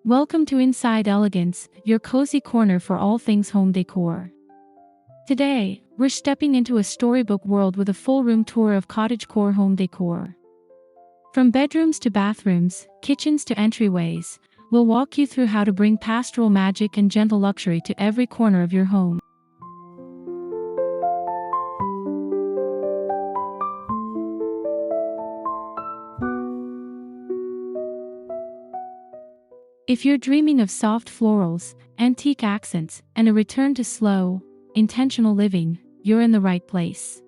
Welcome to Inside Elegance, your cozy corner for all things home decor. Today, we're stepping into a storybook world with a full room tour of cottagecore home decor. From bedrooms to bathrooms, kitchens to entryways, we'll walk you through how to bring pastoral magic and gentle luxury to every corner of your home. If you're dreaming of soft florals, antique accents, and a return to slow, intentional living, you're in the right place.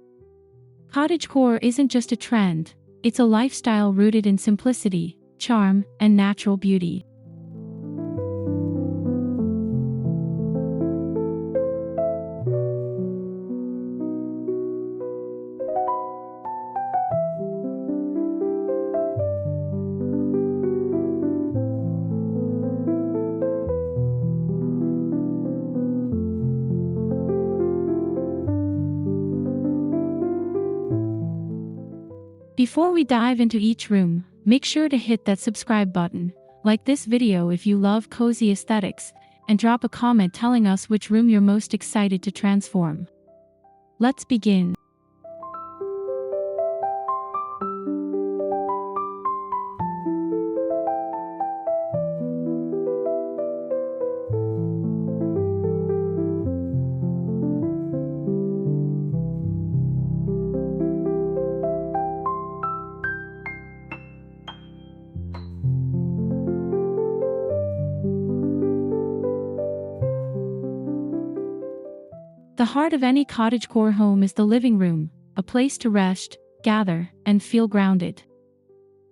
Cottagecore isn't just a trend, it's a lifestyle rooted in simplicity, charm, and natural beauty. Before we dive into each room, make sure to hit that subscribe button, like this video if you love cozy aesthetics, and drop a comment telling us which room you're most excited to transform. Let's begin. The heart of any cottagecore home is the living room, a place to rest, gather, and feel grounded.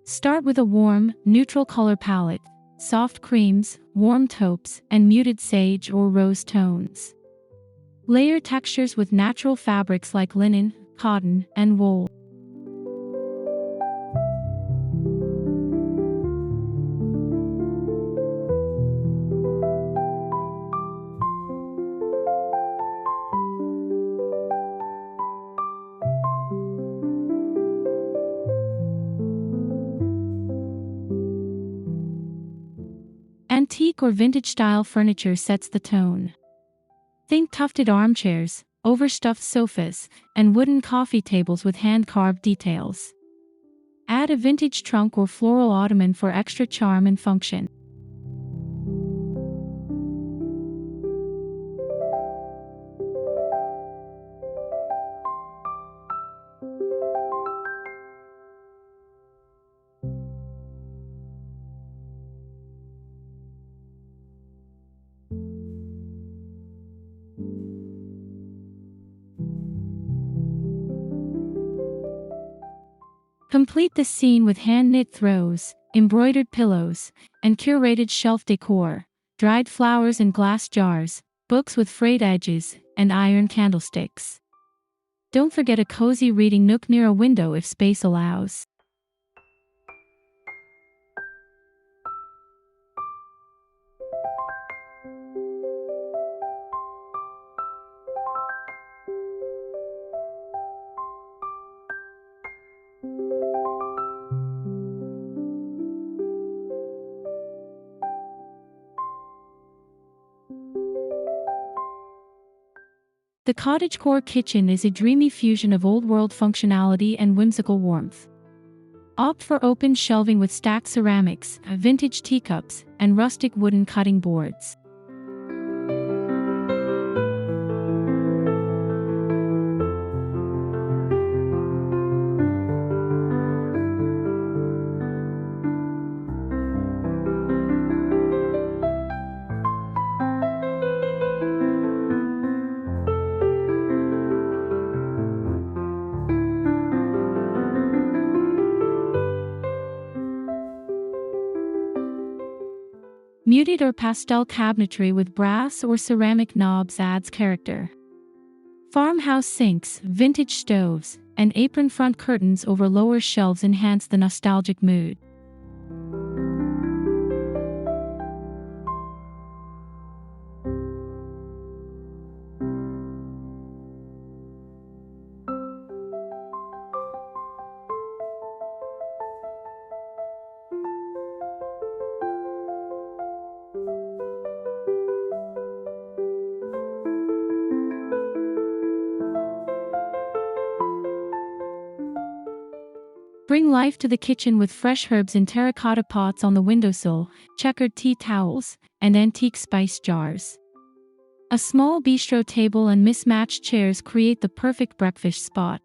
Start with a warm, neutral color palette, soft creams, warm taupes, and muted sage or rose tones. Layer textures with natural fabrics like linen, cotton, and wool. Antique or vintage-style furniture sets the tone. Think tufted armchairs, overstuffed sofas, and wooden coffee tables with hand-carved details. Add a vintage trunk or floral ottoman for extra charm and function. Complete the scene with hand-knit throws, embroidered pillows, and curated shelf decor, dried flowers in glass jars, books with frayed edges, and iron candlesticks. Don't forget a cozy reading nook near a window if space allows. The cottagecore kitchen is a dreamy fusion of old-world functionality and whimsical warmth. Opt for open shelving with stacked ceramics, vintage teacups, and rustic wooden cutting boards. Muted or pastel cabinetry with brass or ceramic knobs adds character. Farmhouse sinks, vintage stoves, and apron front curtains over lower shelves enhance the nostalgic mood. Bring life to the kitchen with fresh herbs in terracotta pots on the windowsill, checkered tea towels, and antique spice jars. A small bistro table and mismatched chairs create the perfect breakfast spot.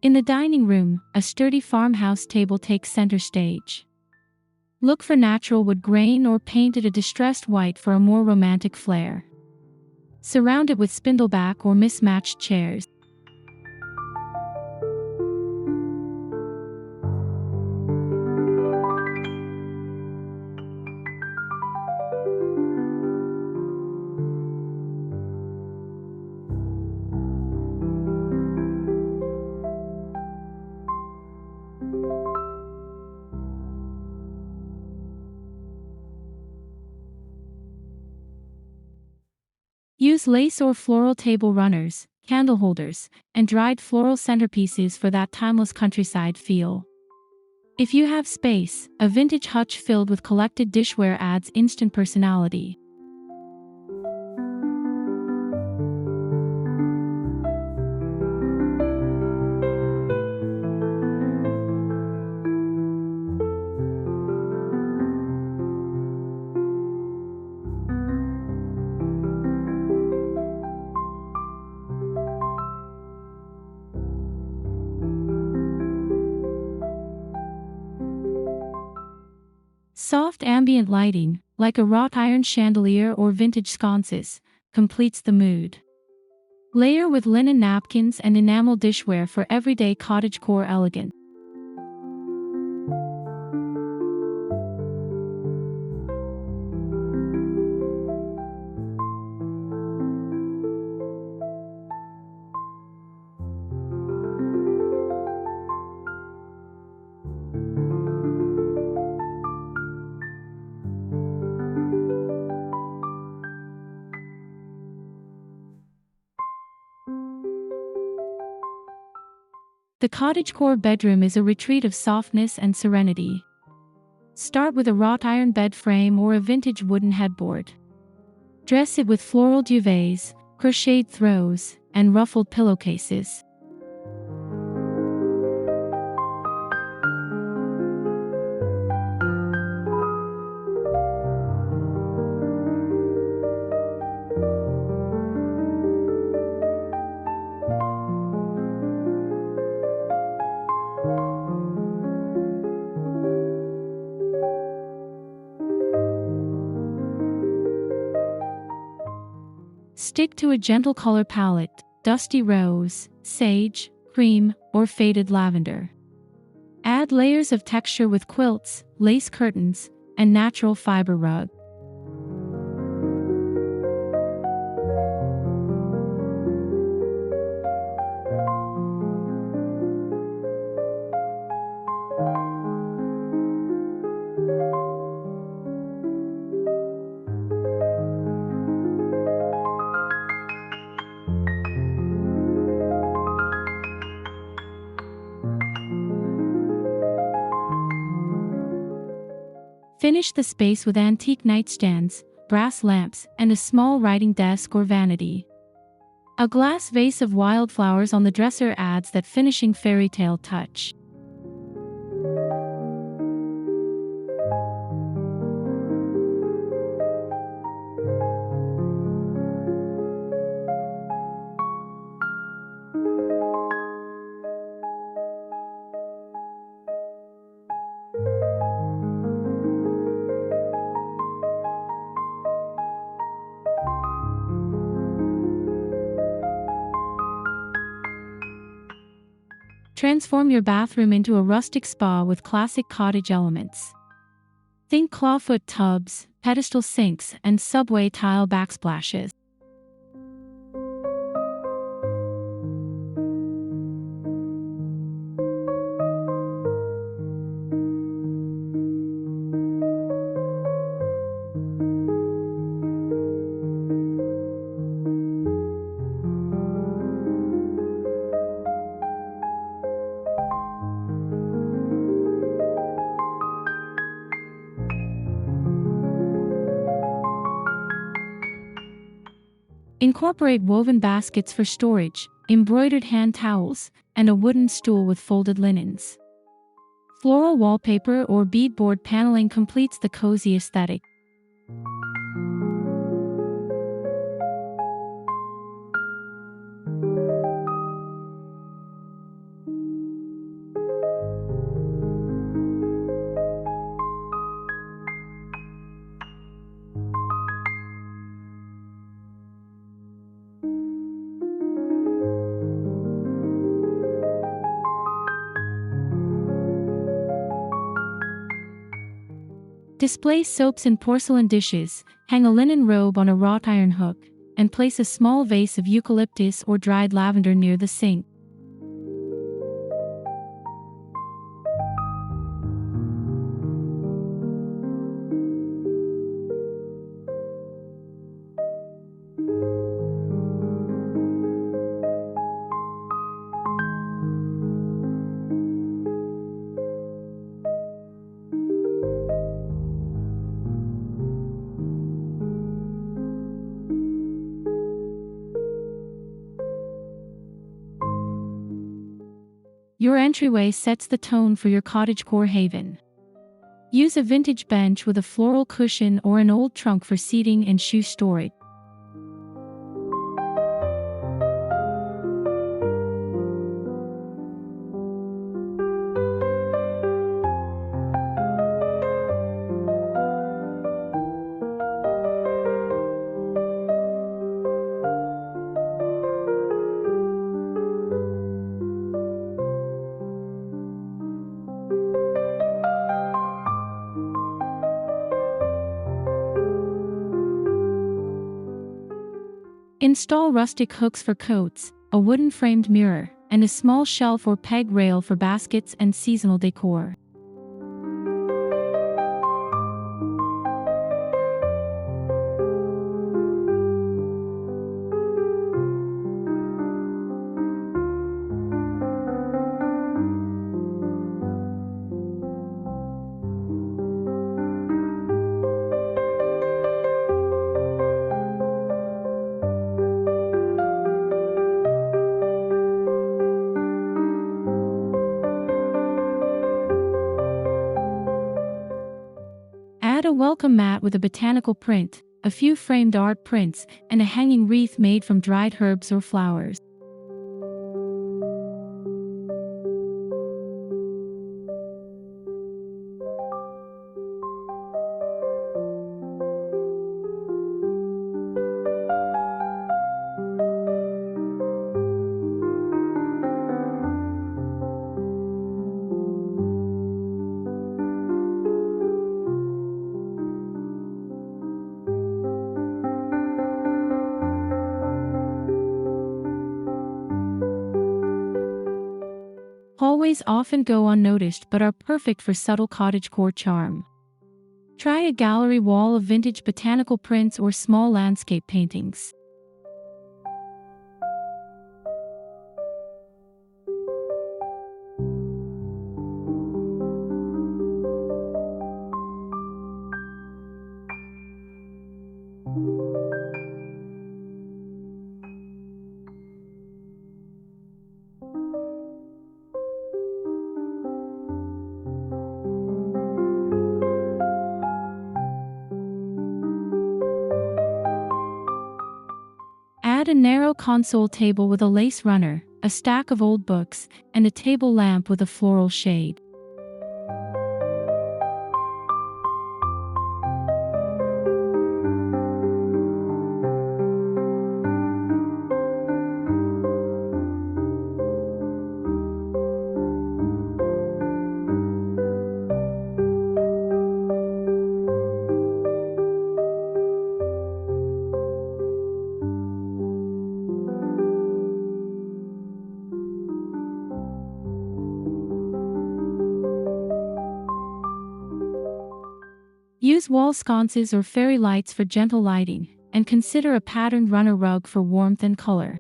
In the dining room, a sturdy farmhouse table takes center stage. Look for natural wood grain or paint it a distressed white for a more romantic flair. Surround it with spindleback or mismatched chairs. Use lace or floral table runners, candle holders, and dried floral centerpieces for that timeless countryside feel. If you have space, a vintage hutch filled with collected dishware adds instant personality. Soft ambient lighting, like a wrought iron chandelier or vintage sconces, completes the mood. Layer with linen napkins and enamel dishware for everyday cottagecore elegance. The cottagecore bedroom is a retreat of softness and serenity. Start with a wrought iron bed frame or a vintage wooden headboard. Dress it with floral duvets, crocheted throws, and ruffled pillowcases. Stick to a gentle color palette, dusty rose, sage, cream, or faded lavender. Add layers of texture with quilts, lace curtains, and natural fiber rug. Finish the space with antique nightstands, brass lamps, and a small writing desk or vanity. A glass vase of wildflowers on the dresser adds that finishing fairy tale touch. Transform your bathroom into a rustic spa with classic cottage elements. Think clawfoot tubs, pedestal sinks, and subway tile backsplashes. Incorporate woven baskets for storage, embroidered hand towels, and a wooden stool with folded linens. Floral wallpaper or beadboard paneling completes the cozy aesthetic. Display soaps in porcelain dishes, hang a linen robe on a wrought iron hook, and place a small vase of eucalyptus or dried lavender near the sink. Your entryway sets the tone for your cottagecore haven. Use a vintage bench with a floral cushion or an old trunk for seating and shoe storage. Install rustic hooks for coats, a wooden framed mirror, and a small shelf or peg rail for baskets and seasonal decor. Add a welcome mat with a botanical print, a few framed art prints, and a hanging wreath made from dried herbs or flowers. Hallways often go unnoticed but are perfect for subtle cottagecore charm. Try a gallery wall of vintage botanical prints or small landscape paintings. Add a narrow console table with a lace runner, a stack of old books, and a table lamp with a floral shade. Use wall sconces or fairy lights for gentle lighting, and consider a patterned runner rug for warmth and color.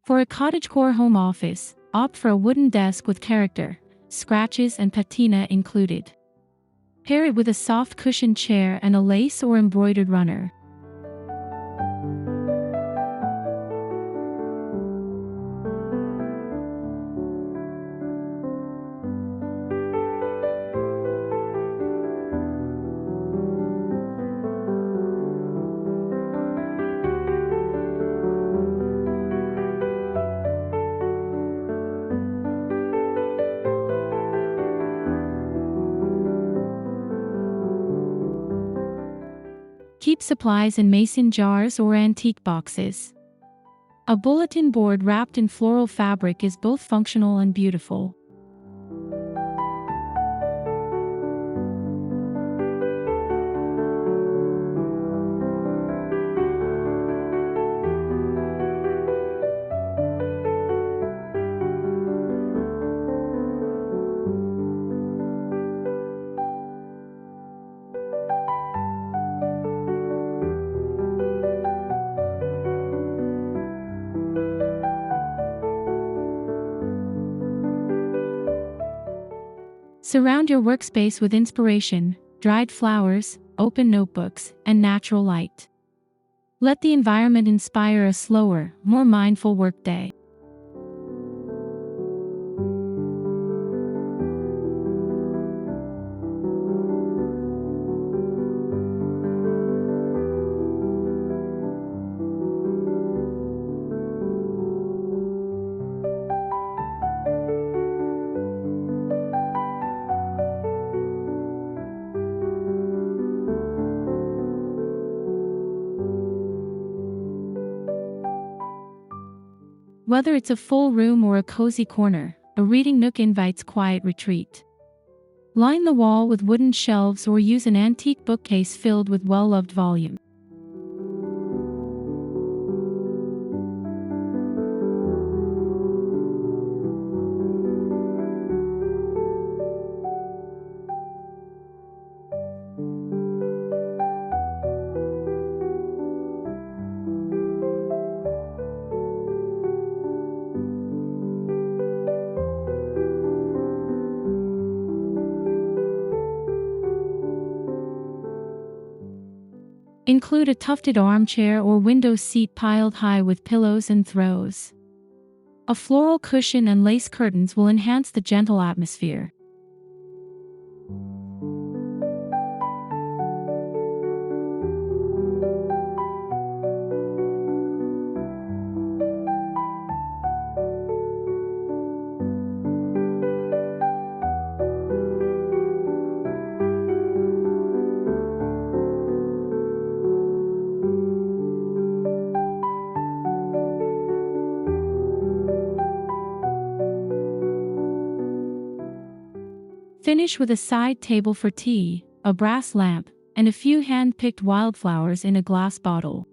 For a cottagecore home office, opt for a wooden desk with character, scratches and patina included. Pair it with a soft cushioned chair and a lace or embroidered runner. Keep supplies in mason jars or antique boxes. A bulletin board wrapped in floral fabric is both functional and beautiful. Surround your workspace with inspiration, dried flowers, open notebooks, and natural light. Let the environment inspire a slower, more mindful workday. Whether it's a full room or a cozy corner, a reading nook invites quiet retreat. Line the wall with wooden shelves or use an antique bookcase filled with well-loved volumes. Include a tufted armchair or window seat piled high with pillows and throws. A floral cushion and lace curtains will enhance the gentle atmosphere. Finish with a side table for tea, a brass lamp, and a few hand-picked wildflowers in a glass bottle.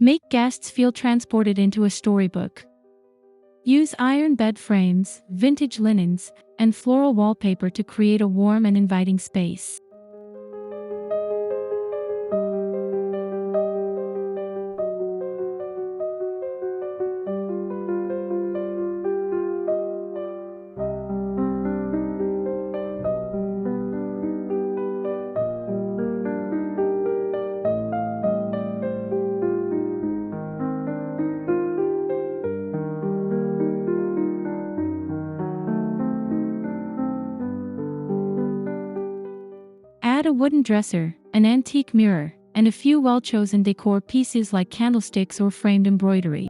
Make guests feel transported into a storybook. Use iron bed frames, vintage linens, and floral wallpaper to create a warm and inviting space. Add a wooden dresser, an antique mirror, and a few well-chosen decor pieces like candlesticks or framed embroidery.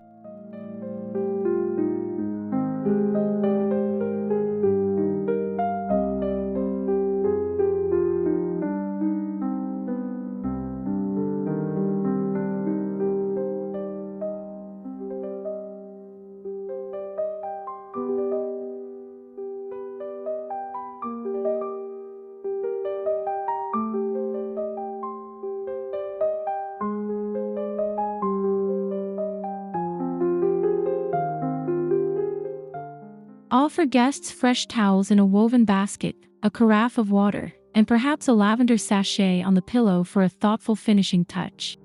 Offer guests fresh towels in a woven basket, a carafe of water, and perhaps a lavender sachet on the pillow for a thoughtful finishing touch.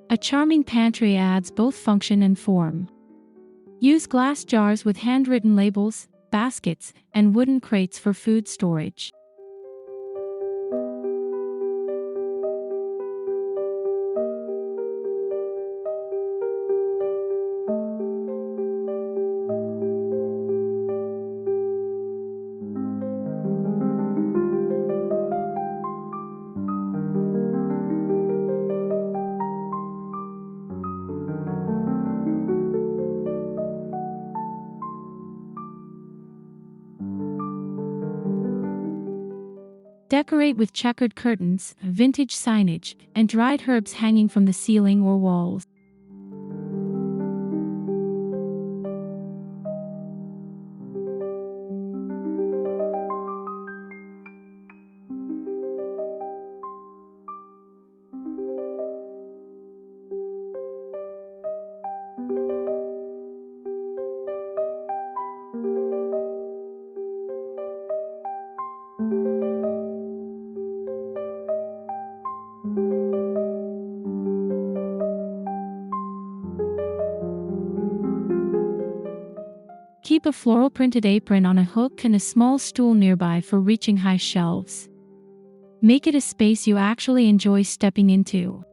A charming pantry adds both function and form. Use glass jars with handwritten labels, baskets, and wooden crates for food storage. Decorate with checkered curtains, vintage signage, and dried herbs hanging from the ceiling or walls. Keep a floral printed apron on a hook and a small stool nearby for reaching high shelves. Make it a space you actually enjoy stepping into.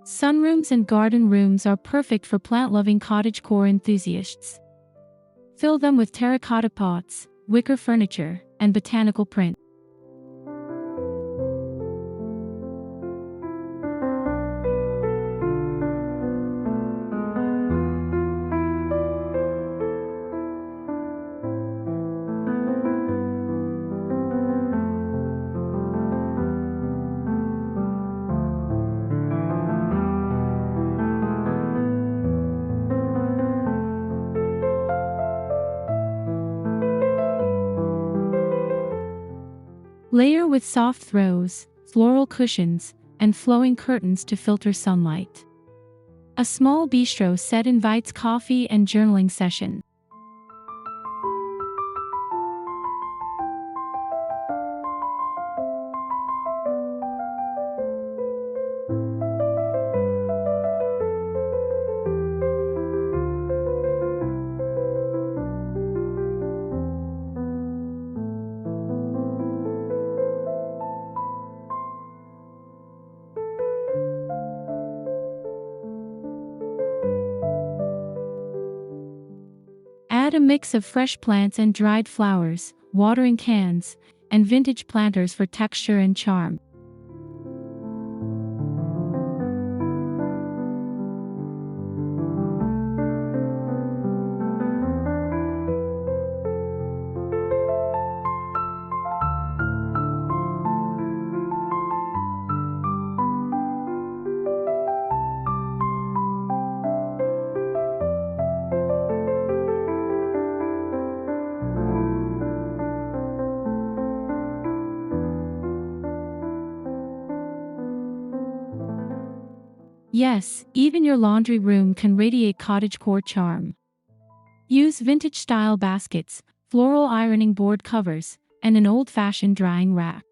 Sunrooms and garden rooms are perfect for plant-loving cottagecore enthusiasts. Fill them with terracotta pots, wicker furniture, and botanical print. Layer with soft throws, floral cushions, and flowing curtains to filter sunlight. A small bistro set invites coffee and journaling session. Add a mix of fresh plants and dried flowers, watering cans, and vintage planters for texture and charm. Yes, even your laundry room can radiate cottagecore charm. Use vintage-style baskets, floral ironing board covers, and an old-fashioned drying rack.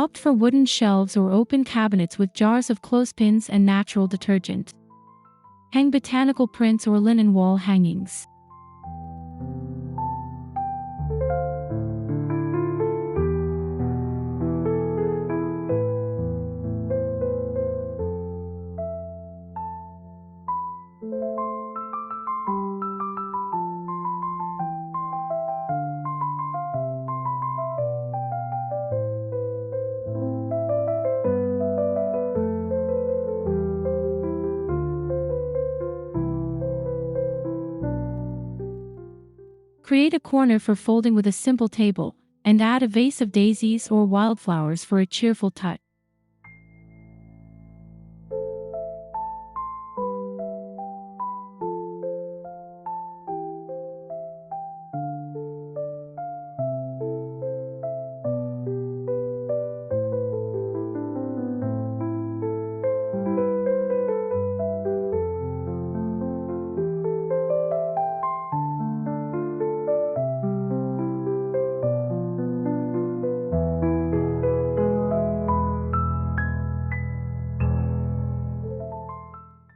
Opt for wooden shelves or open cabinets with jars of clothespins and natural detergent. Hang botanical prints or linen wall hangings. Create a corner for folding with a simple table, and add a vase of daisies or wildflowers for a cheerful touch.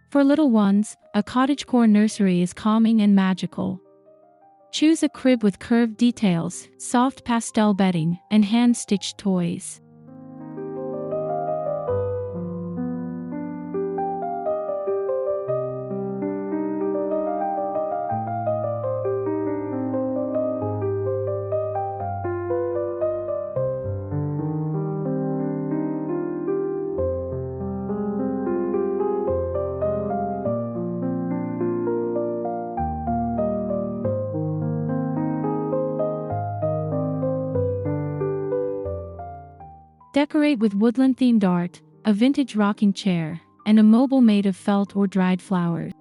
For little ones, a cottagecore nursery is calming and magical. Choose a crib with curved details, soft pastel bedding, and hand-stitched toys. Decorate with woodland-themed art, a vintage rocking chair, and a mobile made of felt or dried flowers.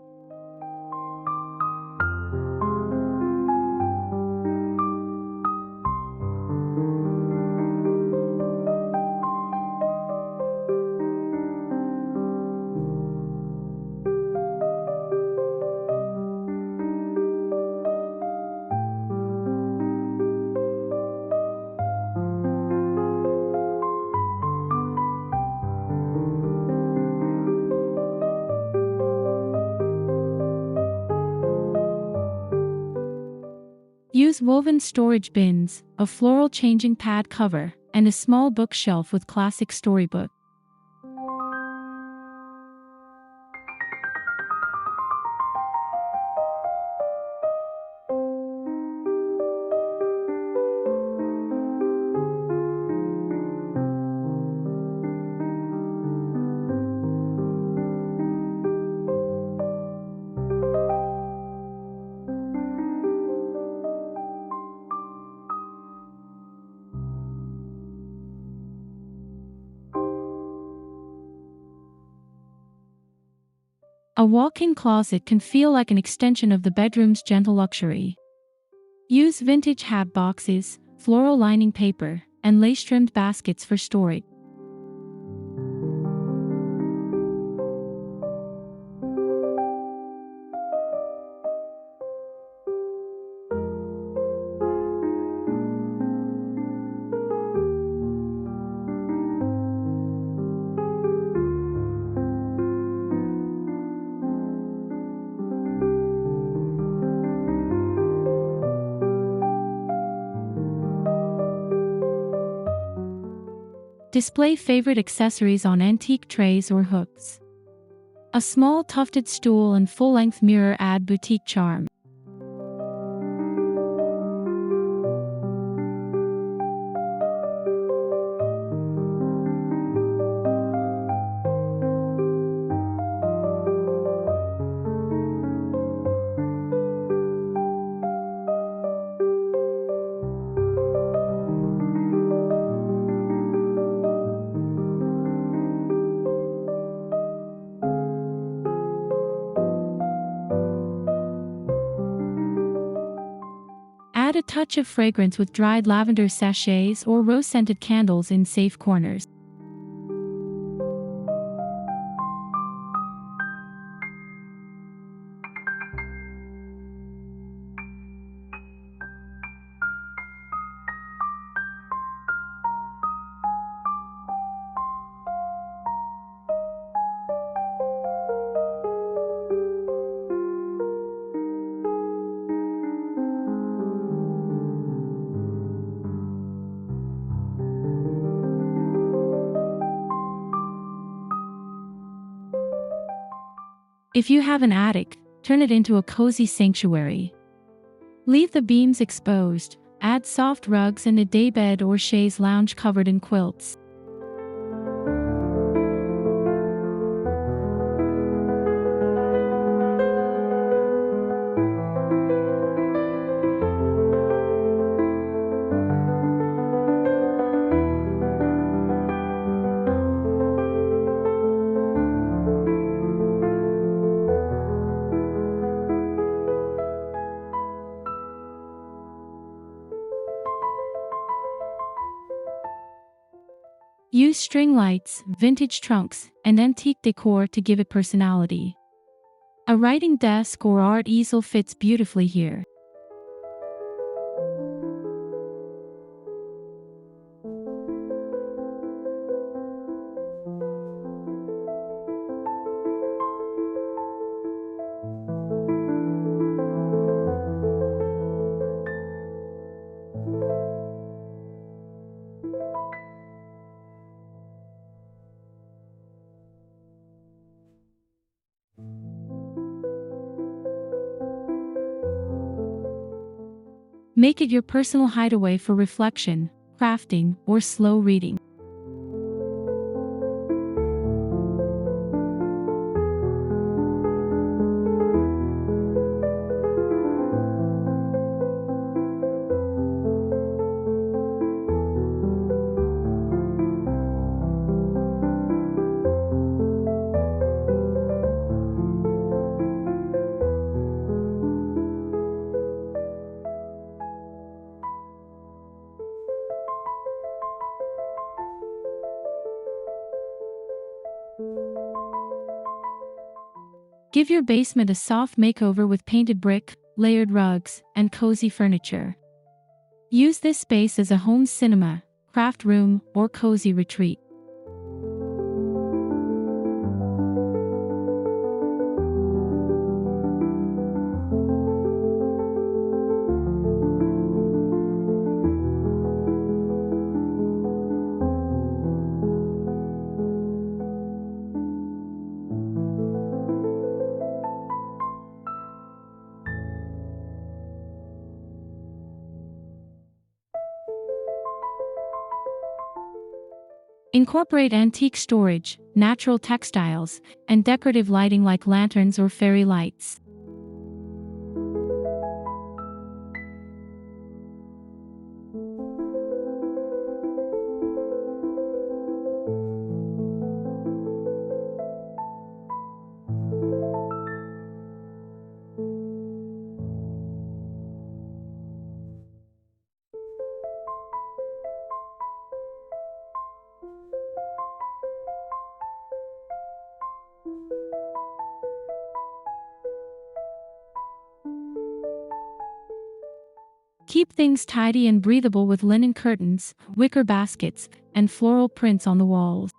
Use woven storage bins, a floral changing pad cover, and a small bookshelf with classic storybook. A walk-in closet can feel like an extension of the bedroom's gentle luxury. Use vintage hat boxes, floral lining paper, and lace-trimmed baskets for storage. Display favorite accessories on antique trays or hooks. A small tufted stool and full-length mirror add boutique charm. Add a touch of fragrance with dried lavender sachets or rose-scented candles in safe corners. If you have an attic, turn it into a cozy sanctuary. Leave the beams exposed, add soft rugs and a daybed or chaise lounge covered in quilts. Use string lights, vintage trunks, and antique decor to give it personality. A writing desk or art easel fits beautifully here. Make it your personal hideaway for reflection, crafting, or slow reading. Give your basement a soft makeover with painted brick, layered rugs, and cozy furniture. Use this space as a home cinema, craft room, or cozy retreat. Incorporate antique storage, natural textiles, and decorative lighting like lanterns or fairy lights. Keep things tidy and breathable with linen curtains, wicker baskets, and floral prints on the walls.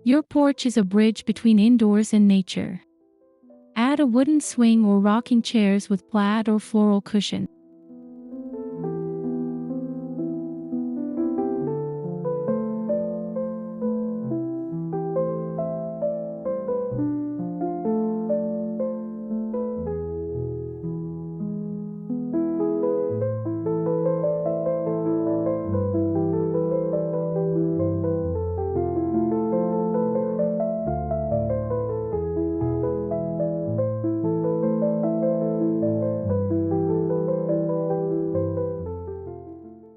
Your porch is a bridge between indoors and nature. Add a wooden swing or rocking chairs with plaid or floral cushion.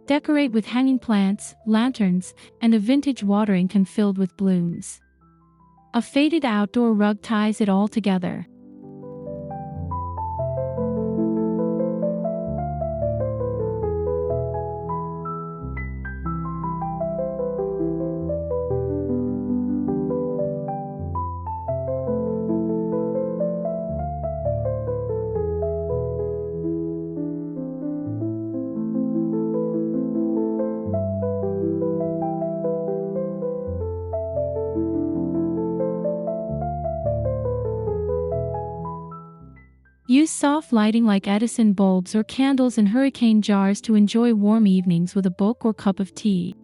Decorate with hanging plants, lanterns, and a vintage watering can filled with blooms. A faded outdoor rug ties it all together. Use soft lighting like Edison bulbs or candles in hurricane jars to enjoy warm evenings with a book or cup of tea.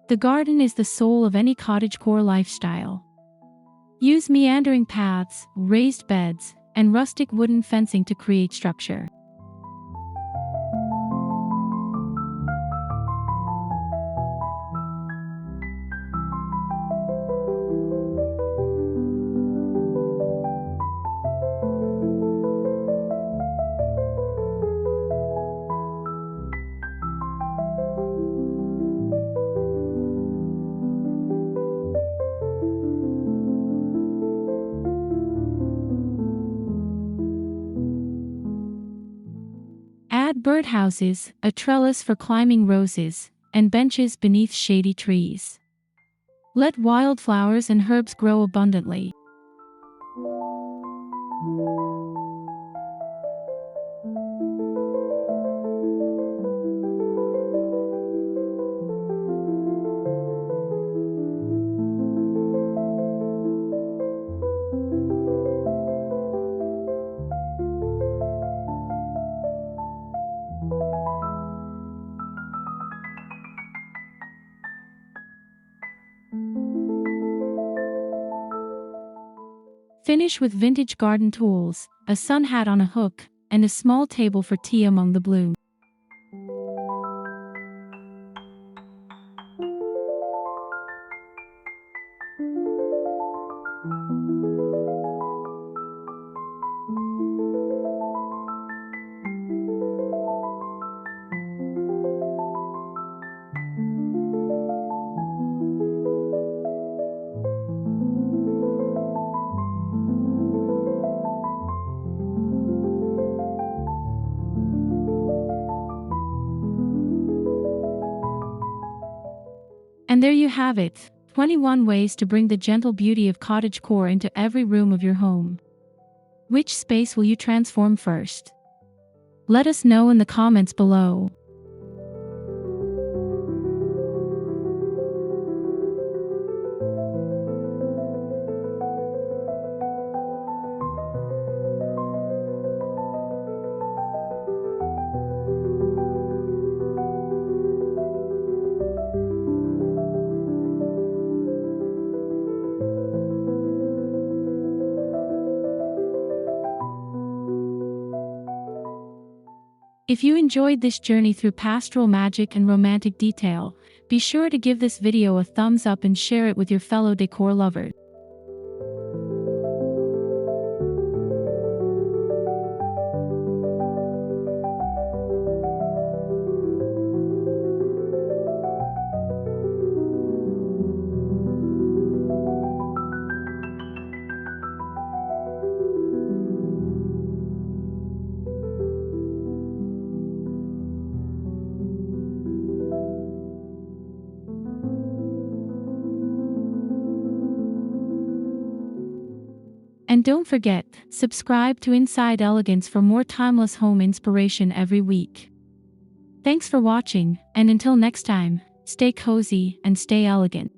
The garden is the soul of any cottagecore lifestyle. Use meandering paths, raised beds, and rustic wooden fencing to create structure. Add birdhouses, a trellis for climbing roses, and benches beneath shady trees. Let wildflowers and herbs grow abundantly. Finish with vintage garden tools, a sun hat on a hook, and a small table for tea among the blooms. And there you have it, 21 ways to bring the gentle beauty of cottagecore into every room of your home. Which space will you transform first? Let us know in the comments below. If you enjoyed this journey through pastoral magic and romantic detail, be sure to give this video a thumbs up and share it with your fellow decor lovers. And don't forget, subscribe to Inside Elegance for more timeless home inspiration every week. Thanks for watching, and until next time, stay cozy and stay elegant.